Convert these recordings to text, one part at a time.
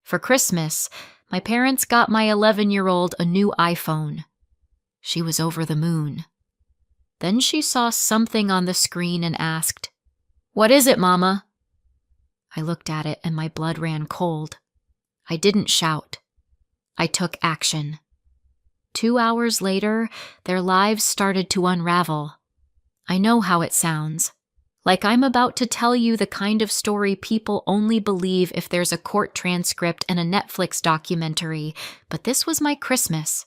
For Christmas, my parents got my 11-year-old a new iPhone. She was over the moon. Then she saw something on the screen and asked, "What is it, Mama?" I looked at it and my blood ran cold. I didn't shout. I took action. 2 hours later, their lives started to unravel. I know how it sounds. Like I'm about to tell you the kind of story people only believe if there's a court transcript and a Netflix documentary, but this was my Christmas.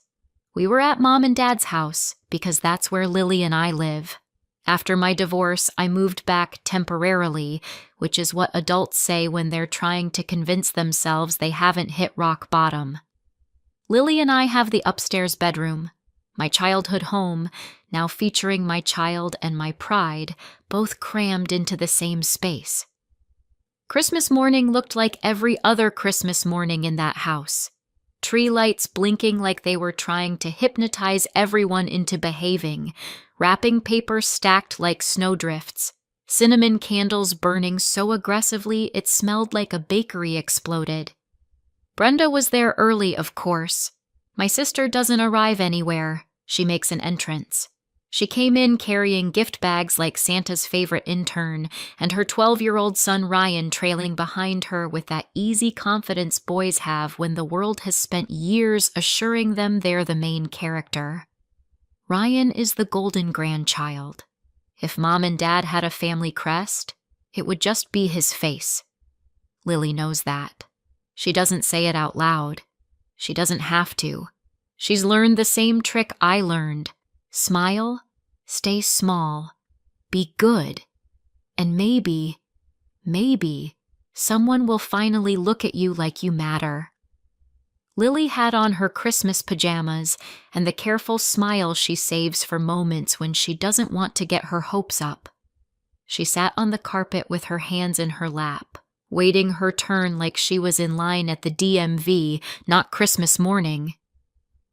We were at Mom and Dad's house, because that's where Lily and I live. After my divorce, I moved back temporarily, which is what adults say when they're trying to convince themselves they haven't hit rock bottom. Lily and I have the upstairs bedroom, my childhood home, now featuring my child and my pride, both crammed into the same space. Christmas morning looked like every other Christmas morning in that house. Tree lights blinking like they were trying to hypnotize everyone into behaving, wrapping paper stacked like snowdrifts, cinnamon candles burning so aggressively it smelled like a bakery exploded. Brenda was there early, of course. My sister doesn't arrive anywhere. She makes an entrance. She came in carrying gift bags like Santa's favorite intern, and her 12-year-old son Ryan trailing behind her with that easy confidence boys have when the world has spent years assuring them they're the main character. Ryan is the golden grandchild. If Mom and Dad had a family crest, it would just be his face. Lily knows that. She doesn't say it out loud. She doesn't have to. She's learned the same trick I learned. Smile, stay small, be good, and maybe, someone will finally look at you like you matter. Lily had on her Christmas pajamas and the careful smile she saves for moments when she doesn't want to get her hopes up. She sat on the carpet with her hands in her lap, waiting her turn like she was in line at the DMV, not Christmas morning.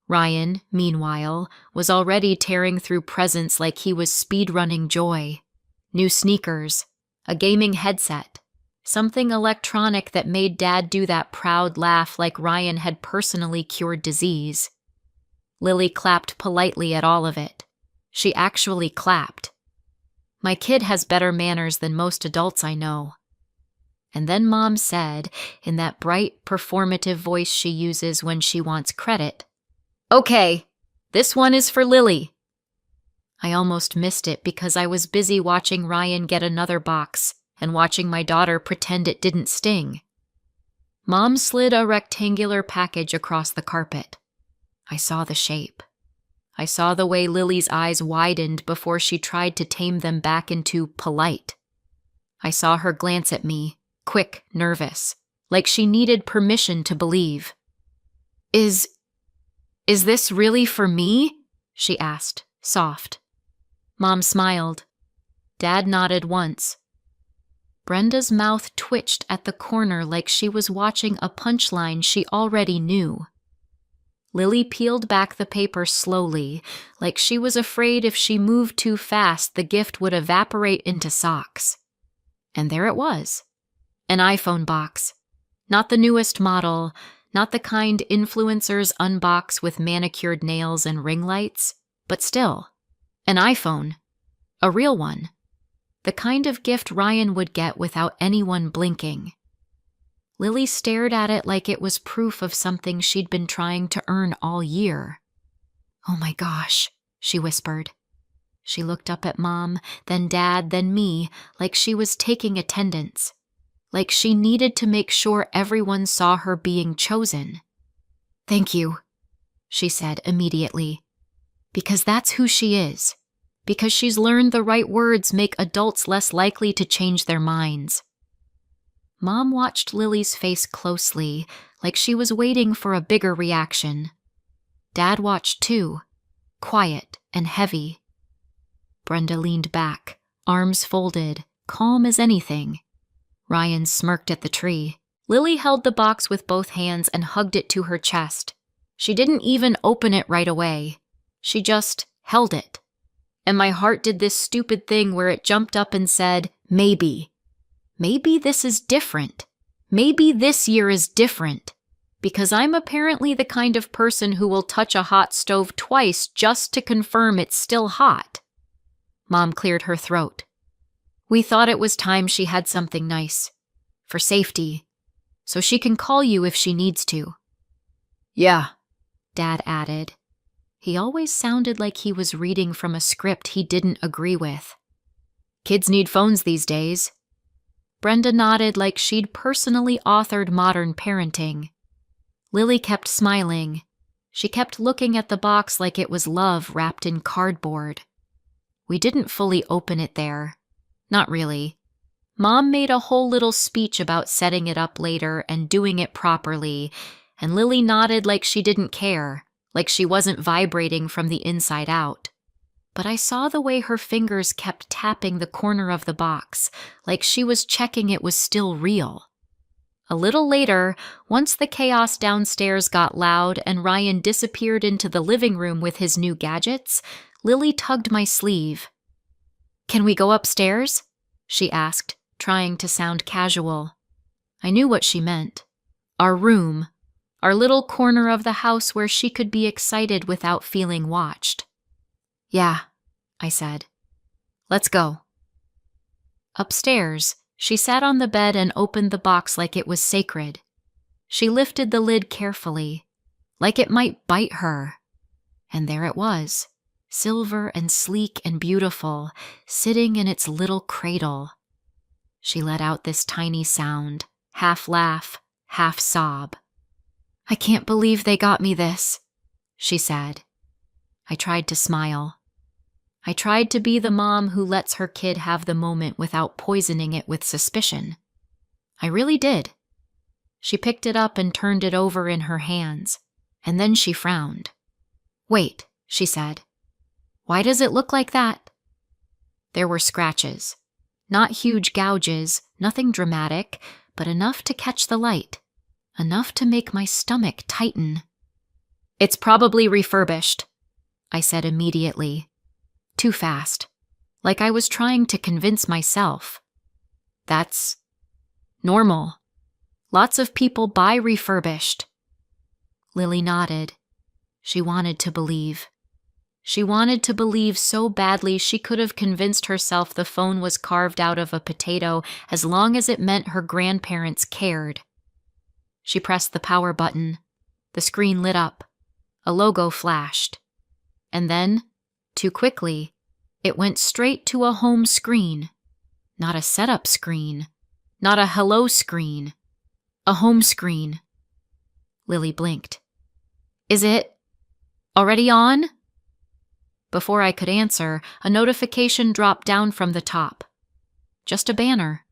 Ryan, meanwhile, was already tearing through presents like he was speedrunning joy. New sneakers, a gaming headset, something electronic that made Dad do that proud laugh like Ryan had personally cured disease. Lily clapped politely at all of it. She actually clapped. My kid has better manners than most adults I know. And then Mom said, in that bright, performative voice she uses when she wants credit, "Okay, this one is for Lily." I almost missed it because I was busy watching Ryan get another box and watching my daughter pretend it didn't sting. Mom slid a rectangular package across the carpet. I saw the shape. I saw the way Lily's eyes widened before she tried to tame them back into polite. I saw her glance at me, quick, nervous, like she needed permission to believe. Is this really for me?" she asked, soft. Mom smiled. Dad nodded once. Brenda's mouth twitched at the corner like she was watching a punchline she already knew. Lily peeled back the paper slowly, like she was afraid if she moved too fast the gift would evaporate into socks. And there it was. An iPhone box. Not the newest model, not the kind influencers unbox with manicured nails and ring lights, but still, an iPhone. A real one. The kind of gift Ryan would get without anyone blinking. Lily stared at it like it was proof of something she'd been trying to earn all year. "Oh my gosh," she whispered. She looked up at Mom, then Dad, then me, like she was taking attendance. Like she needed to make sure everyone saw her being chosen. "Thank you," she said immediately. Because that's who she is. Because she's learned the right words make adults less likely to change their minds. Mom watched Lily's face closely, like she was waiting for a bigger reaction. Dad watched too, quiet and heavy. Brenda leaned back, arms folded, calm as anything. Ryan smirked at the tree. Lily held the box with both hands and hugged it to her chest. She didn't even open it right away. She just held it. And my heart did this stupid thing where it jumped up and said, maybe. Maybe this is different. Maybe this year is different. Because I'm apparently the kind of person who will touch a hot stove twice just to confirm it's still hot. Mom cleared her throat. We thought it was time she had something nice. For safety. So she can call you if she needs to. Yeah, Dad added. He always sounded like he was reading from a script he didn't agree with. Kids need phones these days. Brenda nodded like she'd personally authored Modern Parenting. Lily kept smiling. She kept looking at the box like it was love wrapped in cardboard. We didn't fully open it there. Not really. Mom made a whole little speech about setting it up later and doing it properly, and Lily nodded like she didn't care, like she wasn't vibrating from the inside out. But I saw the way her fingers kept tapping the corner of the box, like she was checking it was still real. A little later, once the chaos downstairs got loud and Ryan disappeared into the living room with his new gadgets, Lily tugged my sleeve. Can we go upstairs? She asked, trying to sound casual. I knew what she meant. Our room, our little corner of the house where she could be excited without feeling watched. Yeah, I said. Let's go. Upstairs, she sat on the bed and opened the box like it was sacred. She lifted the lid carefully, like it might bite her. And there it was, silver and sleek and beautiful, sitting in its little cradle. She let out this tiny sound, half laugh, half sob. I can't believe they got me this, she said. I tried to smile. I tried to be the mom who lets her kid have the moment without poisoning it with suspicion. I really did. She picked it up and turned it over in her hands, and then she frowned. Wait, she said. Why does it look like that? There were scratches. Not huge gouges, nothing dramatic, but enough to catch the light. Enough to make my stomach tighten. It's probably refurbished, I said immediately. Too fast. Like I was trying to convince myself. That's normal. Lots of people buy refurbished. Lily nodded. She wanted to believe. She wanted to believe so badly she could have convinced herself the phone was carved out of a potato as long as it meant her grandparents cared. She pressed the power button. The screen lit up. A logo flashed. And then, too quickly, it went straight to a home screen. Not a setup screen. Not a hello screen. A home screen. Lily blinked. Is it already on? Before I could answer, a notification dropped down from the top. Just a banner.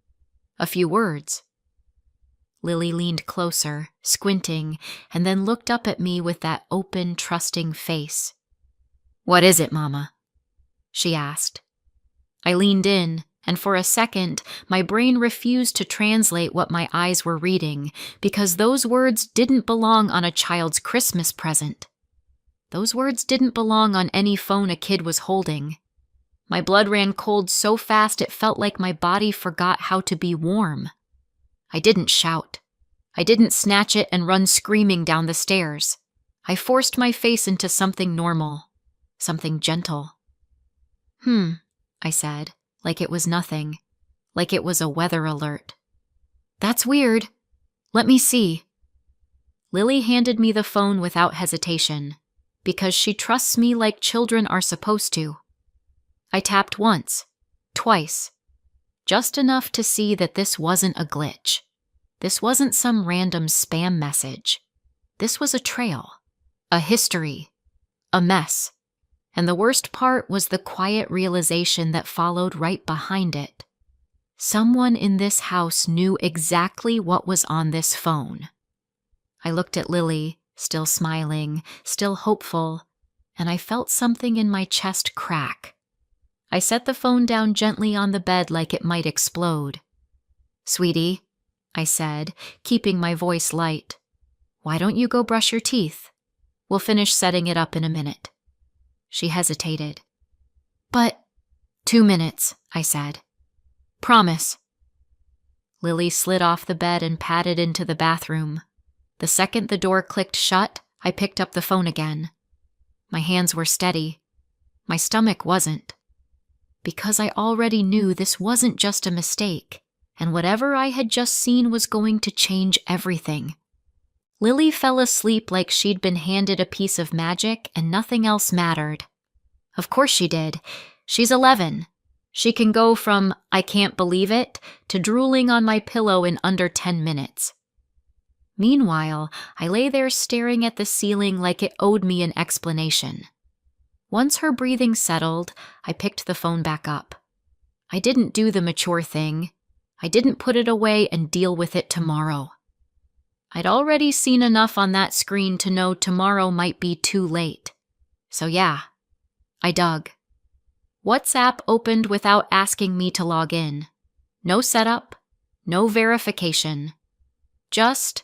A few words. Lily leaned closer, squinting, and then looked up at me with that open, trusting face. What is it, Mama? She asked. I leaned in, and for a second, my brain refused to translate what my eyes were reading, because those words didn't belong on a child's Christmas present. Those words didn't belong on any phone a kid was holding. My blood ran cold so fast it felt like my body forgot how to be warm. I didn't shout. I didn't snatch it and run screaming down the stairs. I forced my face into something normal, something gentle. I said, like it was nothing, like it was a weather alert. That's weird. Let me see. Lily handed me the phone without hesitation, because she trusts me like children are supposed to. I tapped once, twice, just enough to see that this wasn't a glitch. This wasn't some random spam message. This was a trail, a history, a mess. And the worst part was the quiet realization that followed right behind it. Someone in this house knew exactly what was on this phone. I looked at Lily, still smiling, still hopeful, and I felt something in my chest crack. I set the phone down gently on the bed like it might explode. Sweetie, I said, keeping my voice light, why don't you go brush your teeth? We'll finish setting it up in a minute. She hesitated. But 2 minutes, I said. Promise. Lily slid off the bed and padded into the bathroom. The second the door clicked shut, I picked up the phone again. My hands were steady. My stomach wasn't. Because I already knew this wasn't just a mistake, and whatever I had just seen was going to change everything. Lily fell asleep like she'd been handed a piece of magic and nothing else mattered. Of course she did. She's 11. She can go from, I can't believe it, to drooling on my pillow in under 10 minutes. Meanwhile, I lay there staring at the ceiling like it owed me an explanation. Once her breathing settled, I picked the phone back up. I didn't do the mature thing. I didn't put it away and deal with it tomorrow. I'd already seen enough on that screen to know tomorrow might be too late. So yeah, I dug. WhatsApp opened without asking me to log in. No setup, no verification. Just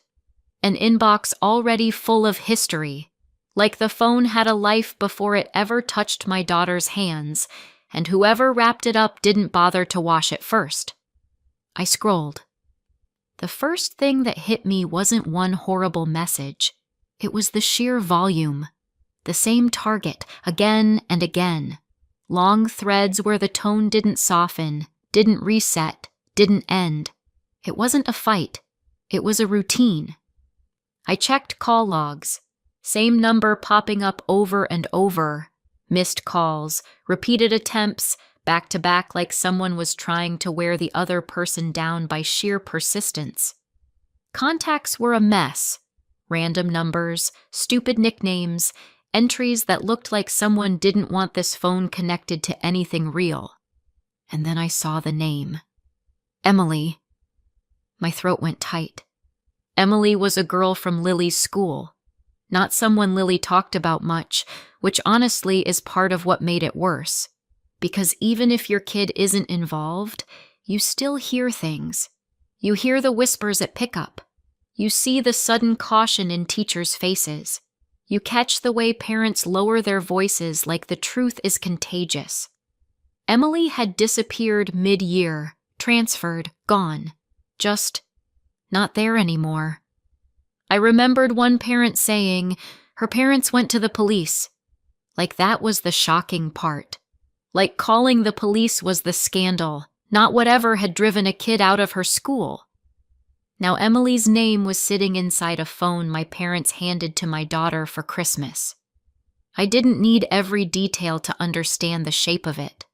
an inbox already full of history, like the phone had a life before it ever touched my daughter's hands, and whoever wrapped it up didn't bother to wash it first. I scrolled. The first thing that hit me wasn't one horrible message. It was the sheer volume. The same target, again and again. Long threads where the tone didn't soften, didn't reset, didn't end. It wasn't a fight. It was a routine. I checked call logs. Same number popping up over and over. Missed calls, repeated attempts, back to back like someone was trying to wear the other person down by sheer persistence. Contacts were a mess. Random numbers, stupid nicknames, entries that looked like someone didn't want this phone connected to anything real. And then I saw the name. Emily. My throat went tight. Emily was a girl from Lily's school. Not someone Lily talked about much, which honestly is part of what made it worse. Because even if your kid isn't involved, you still hear things. You hear the whispers at pickup. You see the sudden caution in teachers' faces. You catch the way parents lower their voices like the truth is contagious. Emily had disappeared mid-year, transferred, gone. Just not there anymore. I remembered one parent saying her parents went to the police. Like that was the shocking part. Like calling the police was the scandal, not whatever had driven a kid out of her school. Now Emily's name was sitting inside a phone my parents handed to my daughter for Christmas. I didn't need every detail to understand the shape of it.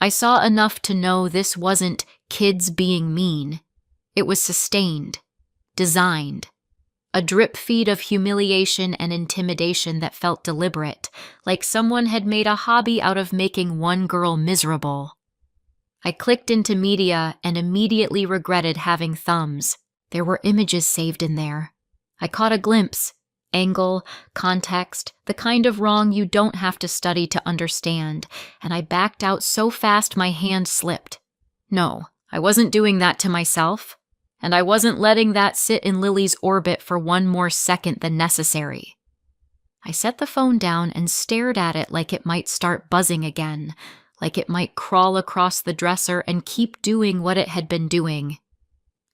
I saw enough to know this wasn't kids being mean. It was sustained, designed. A drip feed of humiliation and intimidation that felt deliberate, like someone had made a hobby out of making one girl miserable. I clicked into media and immediately regretted having thumbs. There were images saved in there. I caught a glimpse, angle, context, the kind of wrong you don't have to study to understand, and I backed out so fast my hand slipped. No, I wasn't doing that to myself. And I wasn't letting that sit in Lily's orbit for one more second than necessary. I set the phone down and stared at it like it might start buzzing again, like it might crawl across the dresser and keep doing what it had been doing.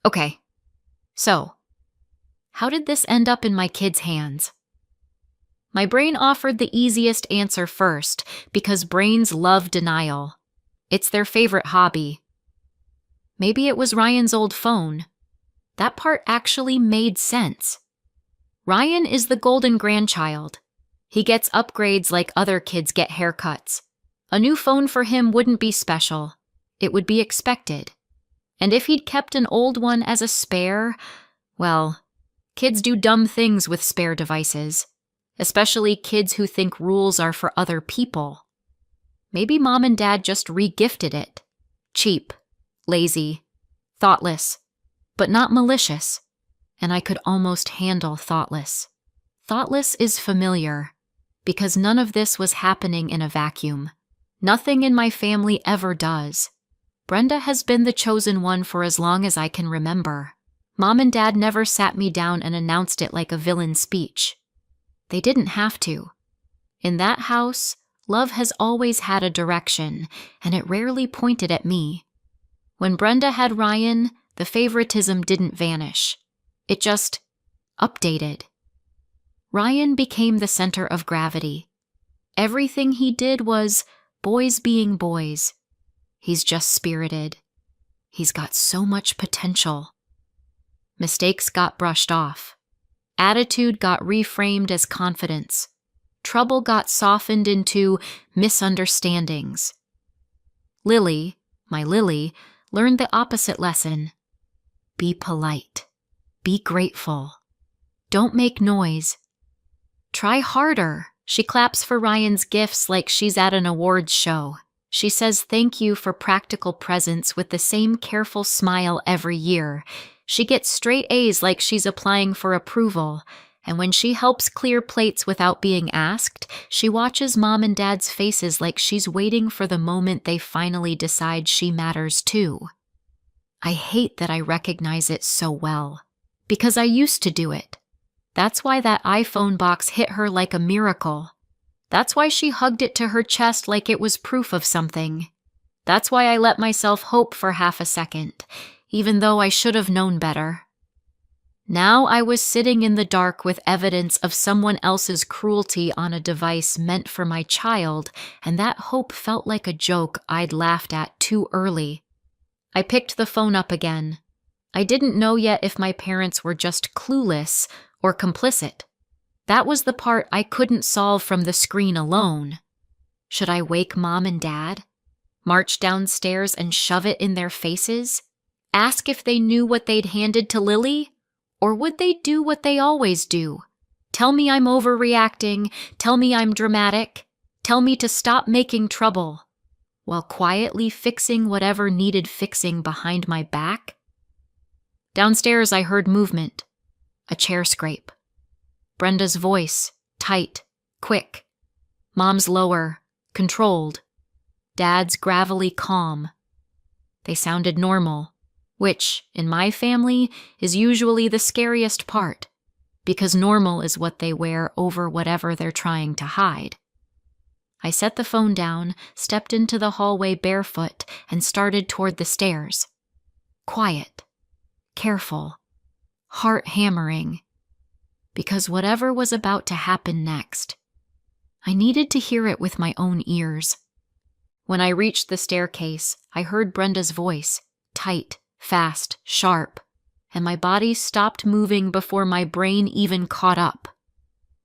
Okay, so, how did this end up in my kids' hands? My brain offered the easiest answer first, because brains love denial. It's their favorite hobby. Maybe it was Ryan's old phone. That part actually made sense. Ryan is the golden grandchild. He gets upgrades like other kids get haircuts. A new phone for him wouldn't be special. It would be expected. And if he'd kept an old one as a spare, well, kids do dumb things with spare devices, especially kids who think rules are for other people. Maybe mom and dad just re-gifted it. Cheap, lazy, thoughtless. But not malicious, and I could almost handle thoughtless. Thoughtless is familiar, because none of this was happening in a vacuum. Nothing in my family ever does. Brenda has been the chosen one for as long as I can remember. Mom and Dad never sat me down and announced it like a villain speech. They didn't have to. In that house, love has always had a direction, and it rarely pointed at me. When Brenda had Ryan, the favoritism didn't vanish. It just updated. Ryan became the center of gravity. Everything he did was boys being boys. He's just spirited. He's got so much potential. Mistakes got brushed off. Attitude got reframed as confidence. Trouble got softened into misunderstandings. Lily, my Lily, learned the opposite lesson. Be polite. Be grateful. Don't make noise. Try harder. She claps for Ryan's gifts like she's at an awards show. She says thank you for practical presents with the same careful smile every year. She gets straight A's like she's applying for approval. And when she helps clear plates without being asked, she watches Mom and Dad's faces like she's waiting for the moment they finally decide she matters too. I hate that I recognize it so well, because I used to do it. That's why that iPhone box hit her like a miracle. That's why she hugged it to her chest like it was proof of something. That's why I let myself hope for half a second, even though I should have known better. Now I was sitting in the dark with evidence of someone else's cruelty on a device meant for my child, and that hope felt like a joke I'd laughed at too early. I picked the phone up again. I didn't know yet if my parents were just clueless or complicit. That was the part I couldn't solve from the screen alone. Should I wake Mom and Dad? March downstairs and shove it in their faces? Ask if they knew what they'd handed to Lily? Or would they do what they always do? Tell me I'm overreacting, tell me I'm dramatic, tell me to stop making trouble, while quietly fixing whatever needed fixing behind my back? Downstairs I heard movement. A chair scrape. Brenda's voice, tight, quick. Mom's lower, controlled. Dad's gravelly calm. They sounded normal, which, in my family, is usually the scariest part, because normal is what they wear over whatever they're trying to hide. I set the phone down, stepped into the hallway barefoot, and started toward the stairs. Quiet, careful, heart hammering, because whatever was about to happen next, I needed to hear it with my own ears. When I reached the staircase, I heard Brenda's voice, tight, fast, sharp, and my body stopped moving before my brain even caught up.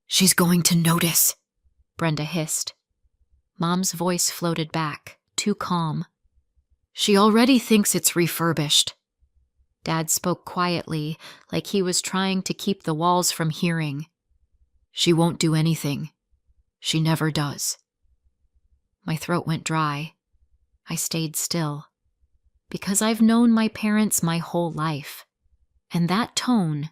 "She's going to notice," Brenda hissed. Mom's voice floated back, too calm. "She already thinks it's refurbished." Dad spoke quietly, like he was trying to keep the walls from hearing. "She won't do anything. She never does." My throat went dry. I stayed still. Because I've known my parents my whole life. And that tone,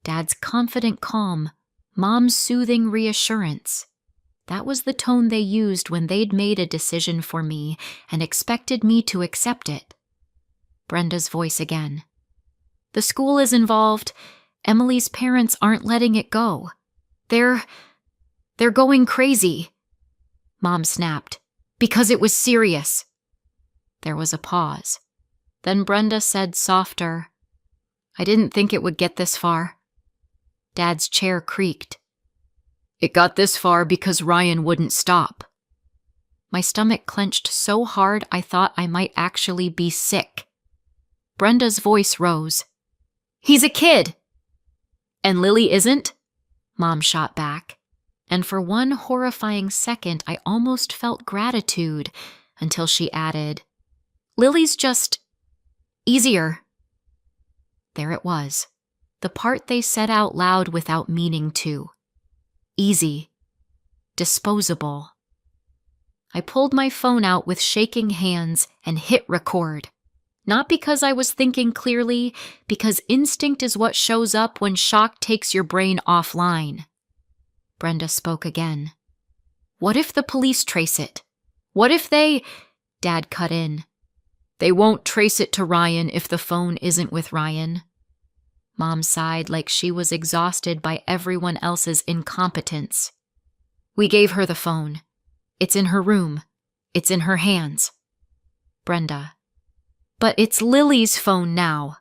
Dad's confident calm, Mom's soothing reassurance, that was the tone they used when they'd made a decision for me and expected me to accept it. Brenda's voice again. "The school is involved. Emily's parents aren't letting it go. They're going crazy." Mom snapped. "Because it was serious." There was a pause. Then Brenda said softer, "I didn't think it would get this far." Dad's chair creaked. "It got this far because Ryan wouldn't stop." My stomach clenched so hard I thought I might actually be sick. Brenda's voice rose. "He's a kid." "And Lily isn't?" Mom shot back. And for one horrifying second, I almost felt gratitude until she added, "Lily's just easier." There it was, the part they said out loud without meaning to. Easy. Disposable. I pulled my phone out with shaking hands and hit record. Not because I was thinking clearly, because instinct is what shows up when shock takes your brain offline. Brenda spoke again. "What if the police trace it? What if they—" Dad cut in. "They won't trace it to Ryan if the phone isn't with Ryan." Mom sighed like she was exhausted by everyone else's incompetence. "We gave her the phone. It's in her room. It's in her hands." Brenda. "But it's Lily's phone now."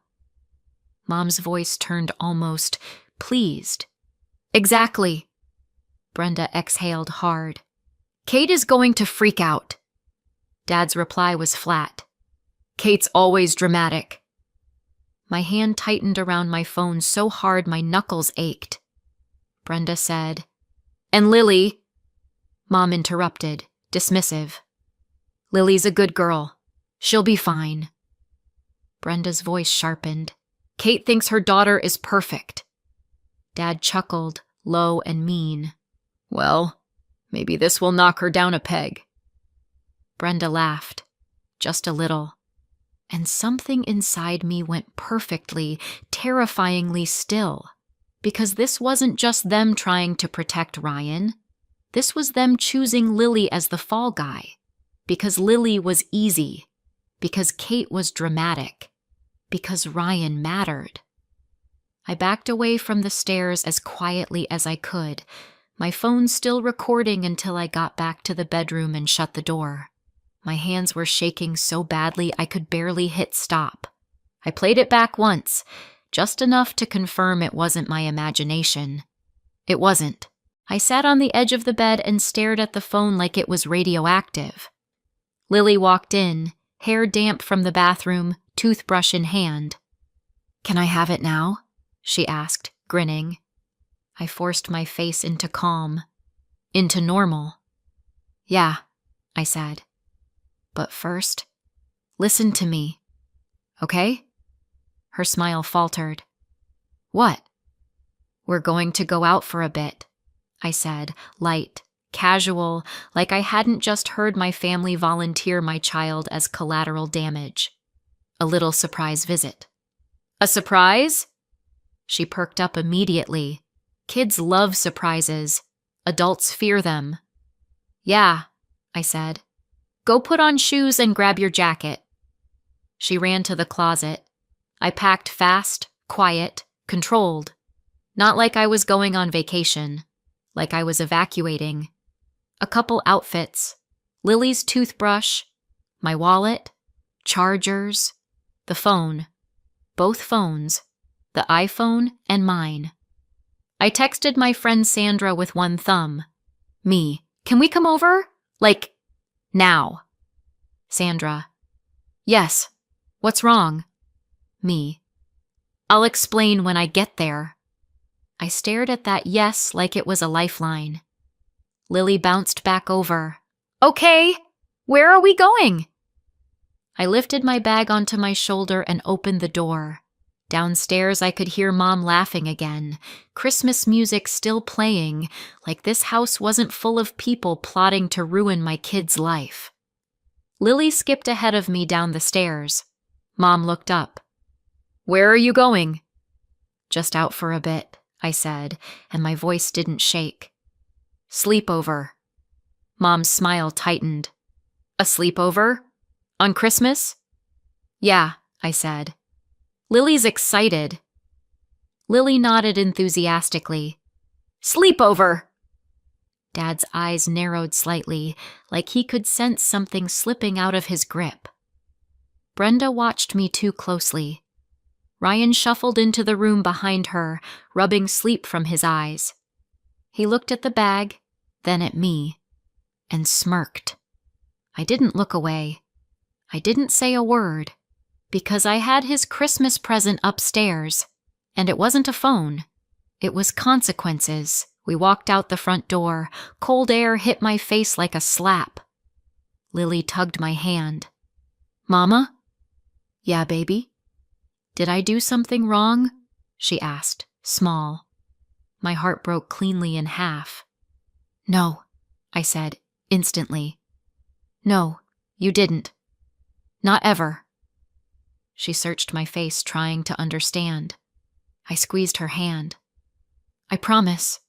Mom's voice turned almost pleased. Exactly. Brenda exhaled hard. Kate is going to freak out. Dad's reply was flat. Kate's always dramatic. My hand tightened around my phone so hard my knuckles ached. Brenda said, And Lily... Mom interrupted, dismissive. Lily's a good girl. She'll be fine. Brenda's voice sharpened. Kate thinks her daughter is perfect. Dad chuckled, low and mean. Well, maybe this will knock her down a peg. Brenda laughed, just a little. And something inside me went perfectly, terrifyingly still. Because this wasn't just them trying to protect Ryan. This was them choosing Lily as the fall guy. Because Lily was easy. Because Kate was dramatic. Because Ryan mattered. I backed away from the stairs as quietly as I could, my phone still recording until I got back to the bedroom and shut the door. My hands were shaking so badly I could barely hit stop. I played it back once, just enough to confirm it wasn't my imagination. It wasn't. I sat on the edge of the bed and stared at the phone like it was radioactive. Lily walked in, hair damp from the bathroom, toothbrush in hand. Can I have it now? She asked, grinning. I forced my face into calm, into normal. Yeah, I said. But first, listen to me, okay? Her smile faltered. What? We're going to go out for a bit, I said, light, casual, like I hadn't just heard my family volunteer my child as collateral damage. A little surprise visit. A surprise? She perked up immediately. Kids love surprises. Adults fear them. Yeah, I said. Go put on shoes and grab your jacket. She ran to the closet. I packed fast, quiet, controlled. Not like I was going on vacation. Like I was evacuating. A couple outfits. Lily's toothbrush. My wallet. Chargers. The phone. Both phones. The iPhone and mine. I texted my friend Sandra with one thumb. Me. Can we come over? Like, now. Sandra. Yes. What's wrong? Me. I'll explain when I get there. I stared at that yes like it was a lifeline. Lily bounced back over. Okay, where are we going? I lifted my bag onto my shoulder and opened the door. Downstairs, I could hear Mom laughing again, Christmas music still playing, like this house wasn't full of people plotting to ruin my kid's life. Lily skipped ahead of me down the stairs. Mom looked up. Where are you going? Just out for a bit, I said, and my voice didn't shake. Sleepover. Mom's smile tightened. A sleepover? On Christmas? Yeah, I said. Lily's excited. Lily nodded enthusiastically. Sleepover! Dad's eyes narrowed slightly, like he could sense something slipping out of his grip. Brenda watched me too closely. Ryan shuffled into the room behind her, rubbing sleep from his eyes. He looked at the bag, then at me, and smirked. I didn't look away. I didn't say a word. Because I had his Christmas present upstairs, and it wasn't a phone. It was consequences. We walked out the front door. Cold air hit my face like a slap. Lily tugged my hand. Mama? Yeah, baby? Did I do something wrong? She asked, small. My heart broke cleanly in half. No, I said, instantly. No, you didn't. Not ever. She searched my face, trying to understand. I squeezed her hand. I promise.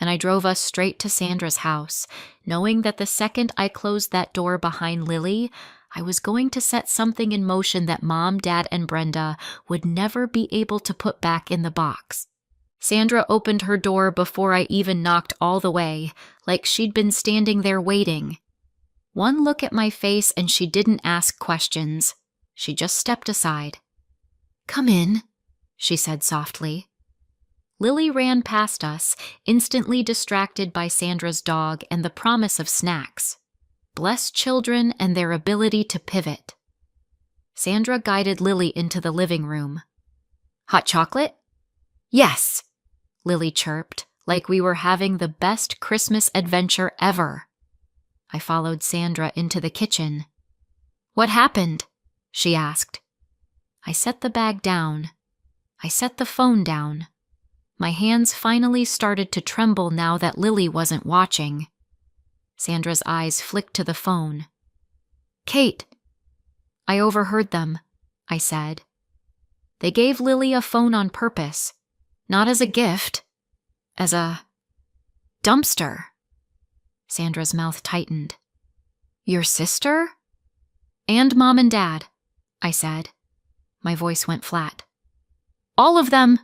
And I drove us straight to Sandra's house, knowing that the second I closed that door behind Lily, I was going to set something in motion that Mom, Dad, and Brenda would never be able to put back in the box. Sandra opened her door before I even knocked all the way, like she'd been standing there waiting. One look at my face and she didn't ask questions. She just stepped aside. Come in, she said softly. Lily ran past us, instantly distracted by Sandra's dog and the promise of snacks. Bless children and their ability to pivot. Sandra guided Lily into the living room. Hot chocolate? Yes, Lily chirped, like we were having the best Christmas adventure ever. I followed Sandra into the kitchen. What happened? She asked. I set the bag down. I set the phone down. My hands finally started to tremble now that Lily wasn't watching. Sandra's eyes flicked to the phone. Kate! I overheard them, I said. They gave Lily a phone on purpose, not as a gift, as a dumpster. Sandra's mouth tightened. Your sister? And Mom and Dad, I said. My voice went flat. All of them.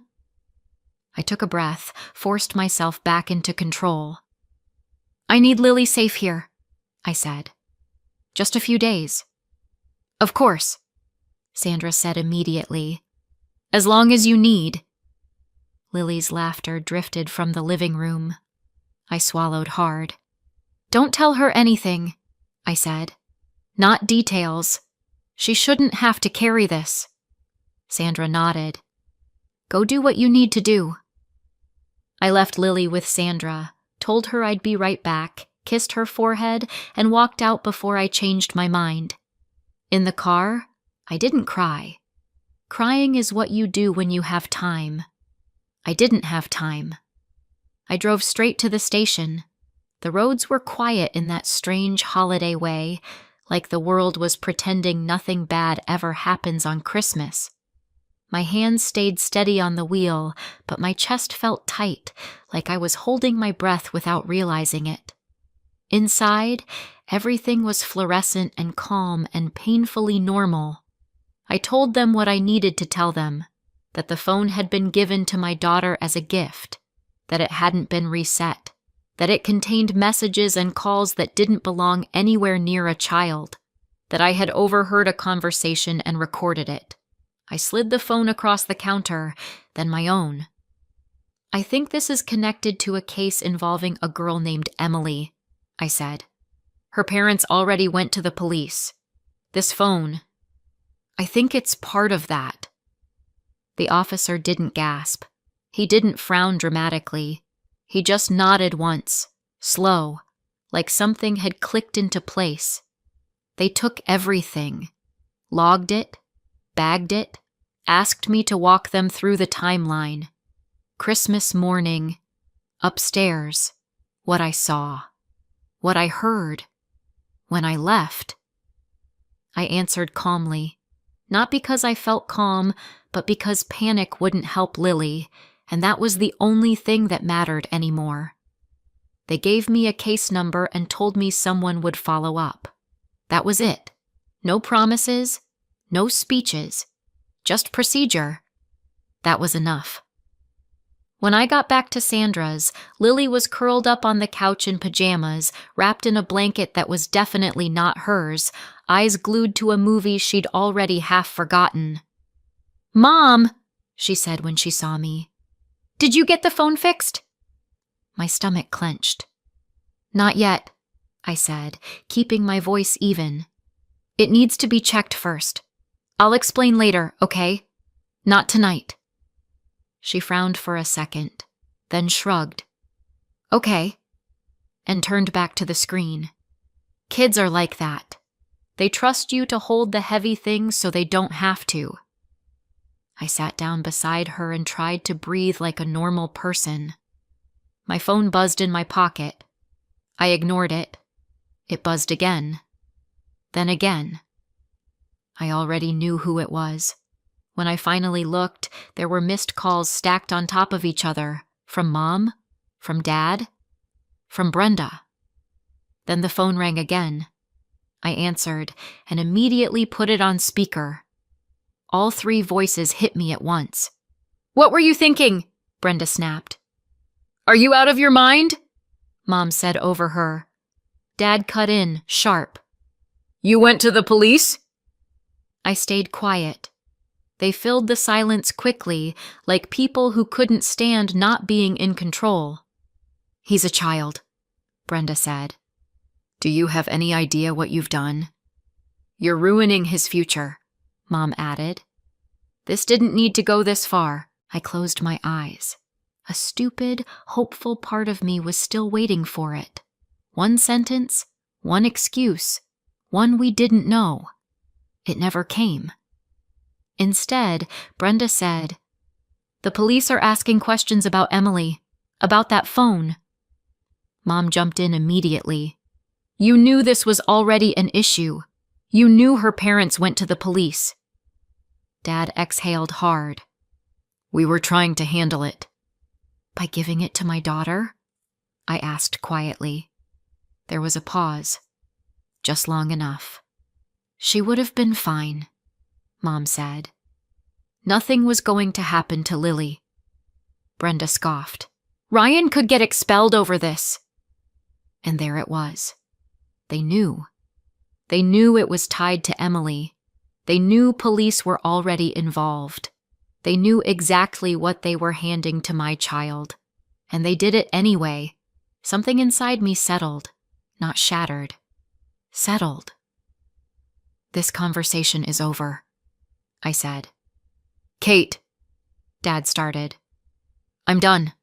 I took a breath, forced myself back into control. I need Lily safe here, I said. Just a few days. Of course, Sandra said immediately. As long as you need. Lily's laughter drifted from the living room. I swallowed hard. Don't tell her anything, I said. Not details. She shouldn't have to carry this. Sandra nodded. Go do what you need to do. I left Lily with Sandra, told her I'd be right back, kissed her forehead, and walked out before I changed my mind. In the car, I didn't cry. Crying is what you do when you have time. I didn't have time. I drove straight to the station. The roads were quiet in that strange holiday way, like the world was pretending nothing bad ever happens on Christmas. My hands stayed steady on the wheel, but my chest felt tight, like I was holding my breath without realizing it. Inside, everything was fluorescent and calm and painfully normal. I told them what I needed to tell them, that the phone had been given to my daughter as a gift, that it hadn't been reset, that it contained messages and calls that didn't belong anywhere near a child, that I had overheard a conversation and recorded it. I slid the phone across the counter, then my own. I think this is connected to a case involving a girl named Emily, I said. Her parents already went to the police. This phone, I think it's part of that. The officer didn't gasp. He didn't frown dramatically. He just nodded once, slow, like something had clicked into place. They took everything, logged it, bagged it, asked me to walk them through the timeline. Christmas morning, upstairs, what I saw, what I heard, when I left. I answered calmly, not because I felt calm, but because panic wouldn't help Lily, and that was the only thing that mattered anymore. They gave me a case number and told me someone would follow up. That was it. No promises, no speeches, just procedure. That was enough. When I got back to Sandra's, Lily was curled up on the couch in pajamas, wrapped in a blanket that was definitely not hers, eyes glued to a movie she'd already half forgotten. "Mom," she said when she saw me, "did you get the phone fixed?" My stomach clenched. "Not yet," I said, keeping my voice even. "It needs to be checked first. I'll explain later, okay? Not tonight." She frowned for a second, then shrugged. "Okay," and turned back to the screen. Kids are like that. They trust you to hold the heavy things so they don't have to. I sat down beside her and tried to breathe like a normal person. My phone buzzed in my pocket. I ignored it. It buzzed again. Then again. I already knew who it was. When I finally looked, there were missed calls stacked on top of each other, from Mom, from Dad, from Brenda. Then the phone rang again. I answered and immediately put it on speaker. All three voices hit me at once. "What were you thinking?" Brenda snapped. "Are you out of your mind?" Mom said over her. Dad cut in, sharp. "You went to the police?" I stayed quiet. They filled the silence quickly, like people who couldn't stand not being in control. "He's a child," Brenda said. "Do you have any idea what you've done?" "You're ruining his future," Mom added. This didn't need to go this far. I closed my eyes. A stupid, hopeful part of me was still waiting for it. One sentence, one excuse, one we didn't know. It never came. Instead, Brenda said, "The police are asking questions about Emily, about that phone." Mom jumped in immediately. "You knew this was already an issue. You knew her parents went to the police." Dad exhaled hard. "We were trying to handle it." "By giving it to my daughter?" I asked quietly. There was a pause. Just long enough. "She would have been fine," Mom said. "Nothing was going to happen to Lily." Brenda scoffed. "Ryan could get expelled over this." And there it was. They knew. They knew it was tied to Emily. They knew police were already involved. They knew exactly what they were handing to my child. And they did it anyway. Something inside me settled, not shattered. Settled. "This conversation is over," I said. "Kate," Dad started. "I'm done,"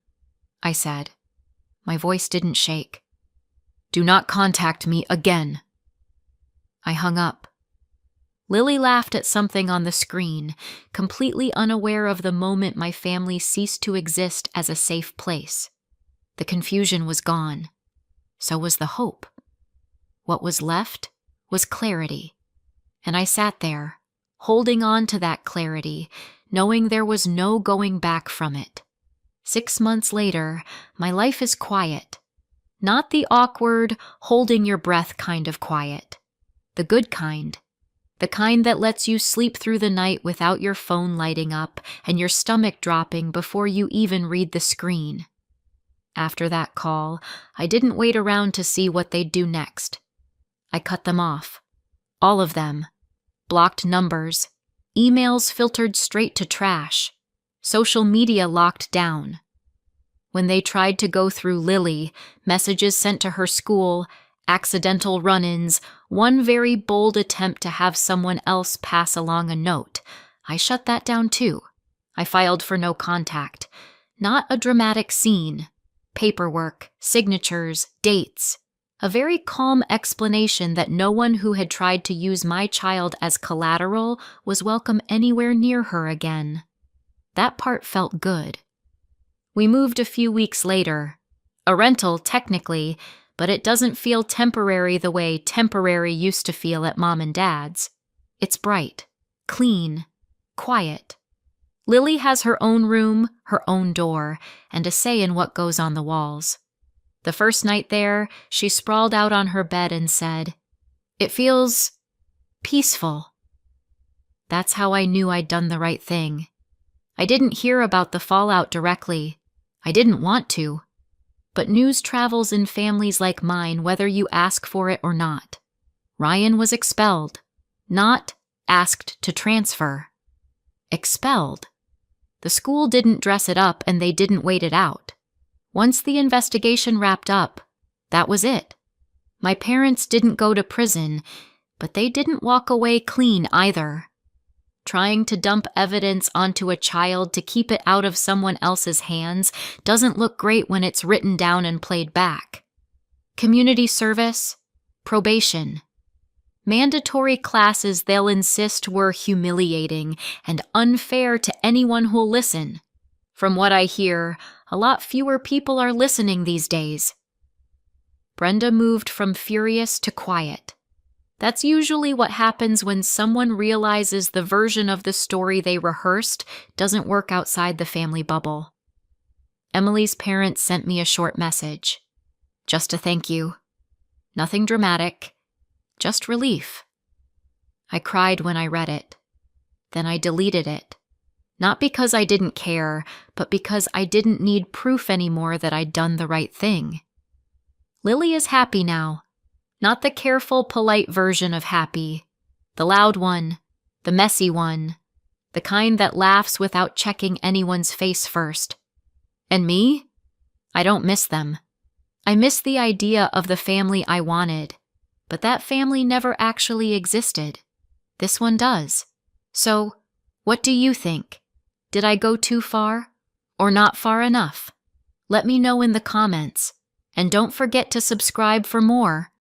I said. My voice didn't shake. "Do not contact me again." I hung up. Lily laughed at something on the screen, completely unaware of the moment my family ceased to exist as a safe place. The confusion was gone. So was the hope. What was left was clarity. And I sat there, holding on to that clarity, knowing there was no going back from it. 6 months later, my life is quiet. Not the awkward, holding your breath kind of quiet. The good kind. The kind that lets you sleep through the night without your phone lighting up and your stomach dropping before you even read the screen. After that call, I didn't wait around to see what they'd do next. I cut them off. All of them. Blocked numbers. Emails filtered straight to trash. Social media locked down. When they tried to go through Lily, messages sent to her school, accidental run-ins, one very bold attempt to have someone else pass along a note, I shut that down too. I filed for no contact. Not a dramatic scene. Paperwork, signatures, dates. A very calm explanation that no one who had tried to use my child as collateral was welcome anywhere near her again. That part felt good. We moved a few weeks later. A rental, technically, but it doesn't feel temporary the way temporary used to feel at Mom and Dad's. It's bright, clean, quiet. Lily has her own room, her own door, and a say in what goes on the walls. The first night there, she sprawled out on her bed and said, "It feels peaceful." That's how I knew I'd done the right thing. I didn't hear about the fallout directly. I didn't want to. But news travels in families like mine whether you ask for it or not. Ryan was expelled, not asked to transfer. Expelled. The school didn't dress it up and they didn't wait it out. Once the investigation wrapped up, that was it. My parents didn't go to prison, but they didn't walk away clean either. Trying to dump evidence onto a child to keep it out of someone else's hands doesn't look great when it's written down and played back. Community service, probation. Mandatory classes they'll insist were humiliating and unfair to anyone who'll listen. From what I hear, a lot fewer people are listening these days. Brenda moved from furious to quiet. That's usually what happens when someone realizes the version of the story they rehearsed doesn't work outside the family bubble. Emily's parents sent me a short message. Just a thank you. Nothing dramatic. Just relief. I cried when I read it. Then I deleted it. Not because I didn't care, but because I didn't need proof anymore that I'd done the right thing. Lily is happy now. Not the careful, polite version of happy. The loud one. The messy one. the kind that laughs without checking anyone's face first. And me? I don't miss them. I miss the idea of the family I wanted, but that family never actually existed. This one does. So, what do you think? Did I go too far? Or not far enough? Let me know in the comments. And don't forget to subscribe for more.